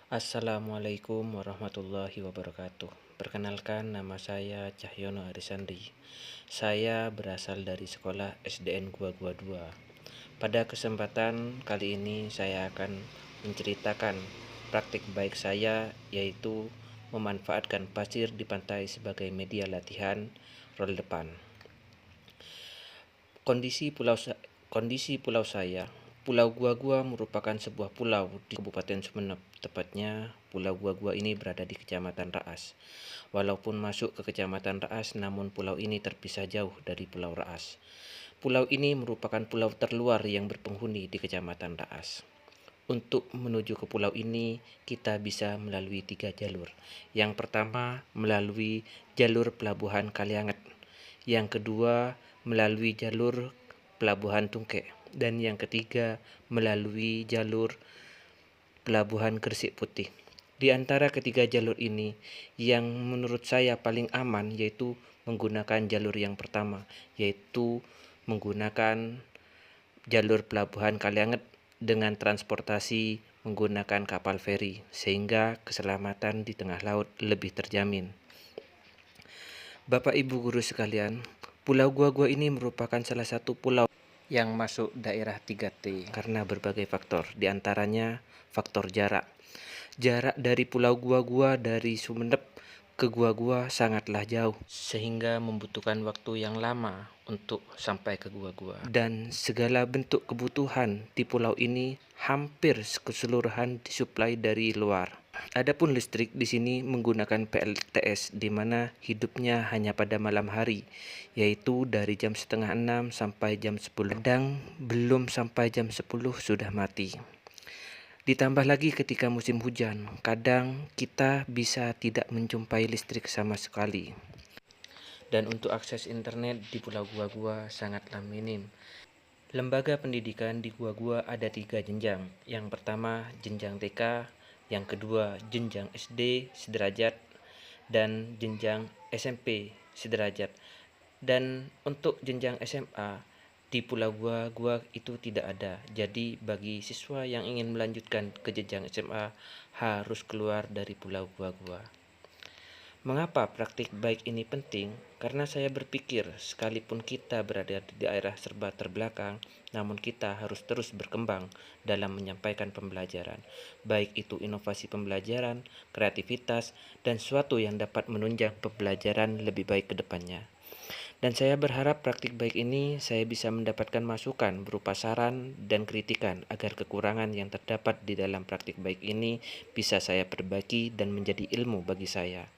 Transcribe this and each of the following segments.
Assalamualaikum warahmatullahi wabarakatuh. Perkenalkan, nama saya Cahyono Arisandri. Saya berasal dari sekolah SDN Gua-Gua 2. Pada kesempatan kali ini saya akan menceritakan praktik baik saya, yaitu memanfaatkan pasir di pantai sebagai media latihan roll depan. Kondisi pulau saya, Pulau Gua-Gua merupakan sebuah pulau di Kabupaten Sumeneb. Tepatnya, Pulau Gua-Gua ini berada di Kecamatan Raas. Walaupun masuk ke Kecamatan Raas, namun pulau ini terpisah jauh dari Pulau Raas. Pulau ini merupakan pulau terluar yang berpenghuni di Kecamatan Raas. Untuk menuju ke pulau ini, kita bisa melalui 3 jalur. Yang pertama, melalui jalur Pelabuhan Kalianget. Yang kedua, melalui jalur Pelabuhan Tungke. Dan yang ketiga, melalui jalur Pelabuhan Gresik Putih. Di antara ketiga jalur ini, yang menurut saya paling aman yaitu menggunakan jalur yang pertama, yaitu menggunakan jalur Pelabuhan Kalianget dengan transportasi menggunakan kapal feri, sehingga keselamatan di tengah laut lebih terjamin. Bapak Ibu guru sekalian, Pulau Gua-Gua ini merupakan salah satu pulau yang masuk daerah 3T karena berbagai faktor, diantaranya faktor jarak. Jarak dari Pulau Gua-Gua dari Sumeneb ke Gua-Gua sangatlah jauh, sehingga membutuhkan waktu yang lama untuk sampai ke Gua-Gua. Dan segala bentuk kebutuhan di pulau ini hampir keseluruhan disuplai dari luar. Adapun listrik di sini menggunakan PLTS, di mana hidupnya hanya pada malam hari, yaitu dari jam setengah 6 sampai jam 10. Kadang belum sampai jam 10 sudah mati. Ditambah lagi ketika musim hujan, kadang kita bisa tidak menjumpai listrik sama sekali. Dan untuk akses internet di Pulau Gua-Gua sangatlah minim. Lembaga pendidikan di Gua-Gua ada 3 jenjang. Yang pertama jenjang TK, yang kedua jenjang SD sederajat, dan jenjang SMP sederajat. Dan untuk jenjang SMA di Pulau Gua-Gua itu tidak ada. Jadi bagi siswa yang ingin melanjutkan ke jenjang SMA harus keluar dari Pulau Gua-Gua. Mengapa praktik baik ini penting? Karena saya berpikir sekalipun kita berada di daerah serba terbelakang, namun kita harus terus berkembang dalam menyampaikan pembelajaran, baik itu inovasi pembelajaran, kreativitas, dan suatu yang dapat menunjang pembelajaran lebih baik ke depannya. Dan saya berharap praktik baik ini saya bisa mendapatkan masukan berupa saran dan kritikan agar kekurangan yang terdapat di dalam praktik baik ini bisa saya perbaiki dan menjadi ilmu bagi saya.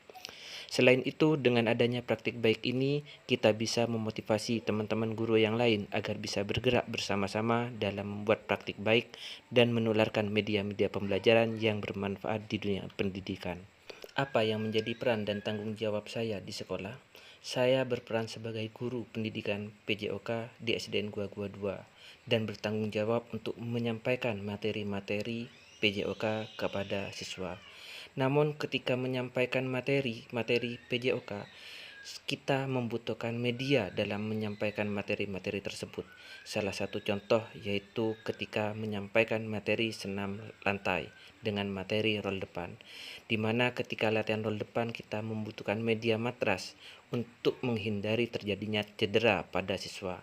Selain itu, dengan adanya praktik baik ini, kita bisa memotivasi teman-teman guru yang lain agar bisa bergerak bersama-sama dalam membuat praktik baik dan menularkan media-media pembelajaran yang bermanfaat di dunia pendidikan. Apa yang menjadi peran dan tanggung jawab saya di sekolah? Saya berperan sebagai guru pendidikan PJOK di SDN Gua-Gua 2 dan bertanggung jawab untuk menyampaikan materi-materi PJOK kepada siswa. Namun ketika menyampaikan materi PJOK, kita membutuhkan media dalam menyampaikan materi-materi tersebut. Salah satu contoh yaitu ketika menyampaikan materi senam lantai dengan materi roll depan, di mana ketika latihan roll depan kita membutuhkan media matras untuk menghindari terjadinya cedera pada siswa.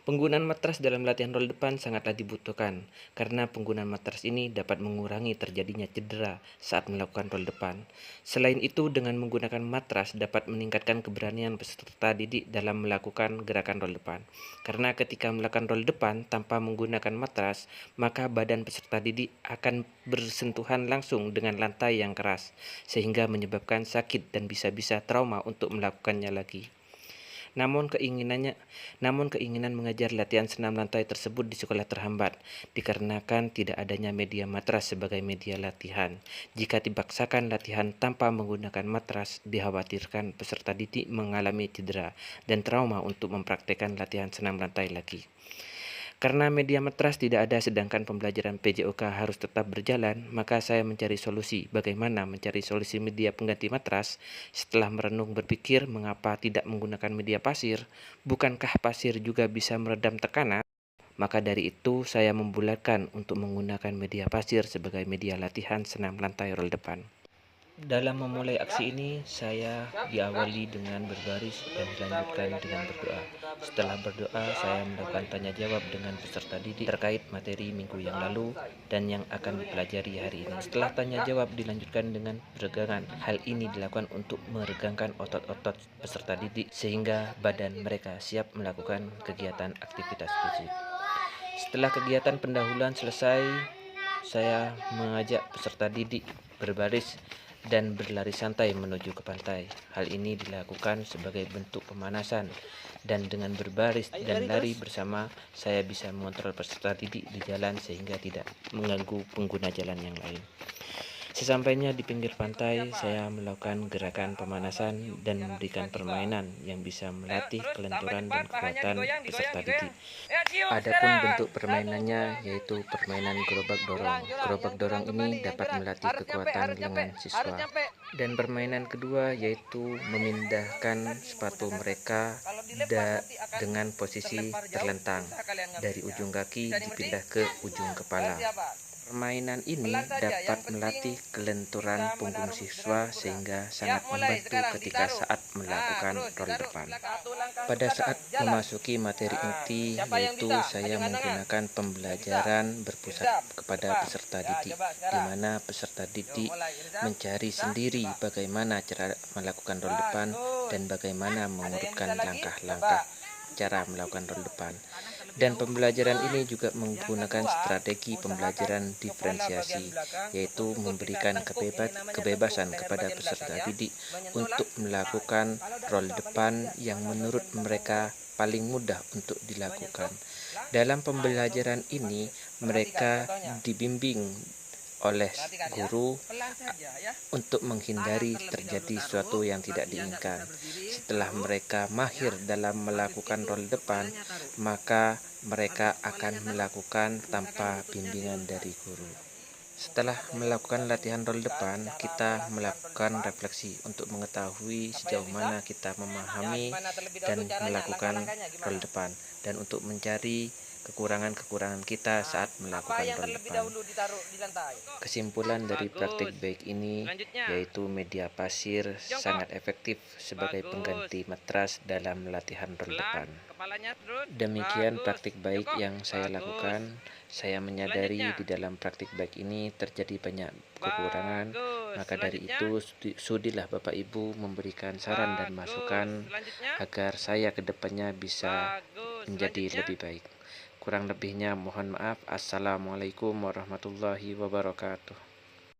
Penggunaan matras dalam latihan roll depan sangatlah dibutuhkan, karena penggunaan matras ini dapat mengurangi terjadinya cedera saat melakukan roll depan. Selain itu, dengan menggunakan matras dapat meningkatkan keberanian peserta didik dalam melakukan gerakan roll depan. Karena ketika melakukan roll depan tanpa menggunakan matras, maka badan peserta didik akan bersentuhan langsung dengan lantai yang keras, sehingga menyebabkan sakit dan bisa-bisa trauma untuk melakukannya lagi. Namun keinginan mengajar latihan senam lantai tersebut di sekolah terhambat, dikarenakan tidak adanya media matras sebagai media latihan. Jika dipaksakan latihan tanpa menggunakan matras, dikhawatirkan peserta didik mengalami cedera dan trauma untuk mempraktekkan latihan senam lantai lagi. Karena media matras tidak ada sedangkan pembelajaran PJOK harus tetap berjalan, maka saya mencari solusi. Bagaimana mencari solusi media pengganti matras? Setelah merenung berpikir mengapa tidak menggunakan media pasir? Bukankah pasir juga bisa meredam tekanan? Maka dari itu saya membulatkan untuk menggunakan media pasir sebagai media latihan senam lantai roll depan. Dalam memulai aksi ini, saya diawali dengan berbaris dan dilanjutkan dengan berdoa. Setelah berdoa, saya melakukan tanya jawab dengan peserta didik terkait materi minggu yang lalu dan yang akan dipelajari hari ini. Setelah tanya jawab dilanjutkan dengan peregangan. Hal ini dilakukan untuk meregangkan otot-otot peserta didik sehingga badan mereka siap melakukan kegiatan aktivitas fisik. Setelah kegiatan pendahuluan selesai, saya mengajak peserta didik berbaris dan berlari santai menuju ke pantai. Hal ini dilakukan sebagai bentuk pemanasan, dan dengan berbaris dan lari bersama, saya bisa mengontrol peserta didik di jalan sehingga tidak mengganggu pengguna jalan yang lain. Sesampainya di pinggir pantai, saya melakukan gerakan pemanasan dan memberikan permainan yang bisa melatih kelenturan dan kekuatan peserta didik. Adapun bentuk permainannya yaitu permainan gerobak dorong. Gerobak dorong ini dapat melatih kekuatan lengan siswa. Dan permainan kedua yaitu memindahkan sepatu mereka dengan posisi terlentang dari ujung kaki dipindah ke ujung kepala. Permainan ini dapat melatih kelenturan punggung siswa sehingga sangat membantu ketika saat melakukan roll depan. Pada saat memasuki materi inti, yaitu saya menggunakan pembelajaran berpusat kepada peserta didik, di mana peserta didik mencari sendiri bagaimana cara melakukan roll depan dan bagaimana mengurutkan langkah-langkah cara melakukan roll depan. Dan pembelajaran ini juga menggunakan strategi pembelajaran diferensiasi, yaitu memberikan kebebasan kepada peserta didik untuk melakukan roll depan yang menurut mereka paling mudah untuk dilakukan. Dalam pembelajaran ini, mereka dibimbing oleh guru untuk menghindari terjadi sesuatu yang tidak diinginkan. Setelah mereka mahir dalam melakukan roll depan, maka mereka akan melakukan tanpa bimbingan dari guru. Setelah melakukan latihan roll depan, kita melakukan refleksi untuk mengetahui sejauh mana kita memahami dan melakukan roll depan, dan untuk mencari kekurangan-kekurangan kita saat melakukan roll depan. Kesimpulan dari praktik baik ini yaitu media pasir sangat efektif sebagai pengganti matras dalam latihan roll depan. Demikian praktik baik yang saya lakukan. Saya menyadari di dalam praktik baik ini terjadi banyak kekurangan, maka dari itu sudilah Bapak Ibu memberikan saran dan masukan agar saya kedepannya bisa menjadi lebih baik. Kurang lebihnya mohon maaf. Assalamualaikum warahmatullahi wabarakatuh.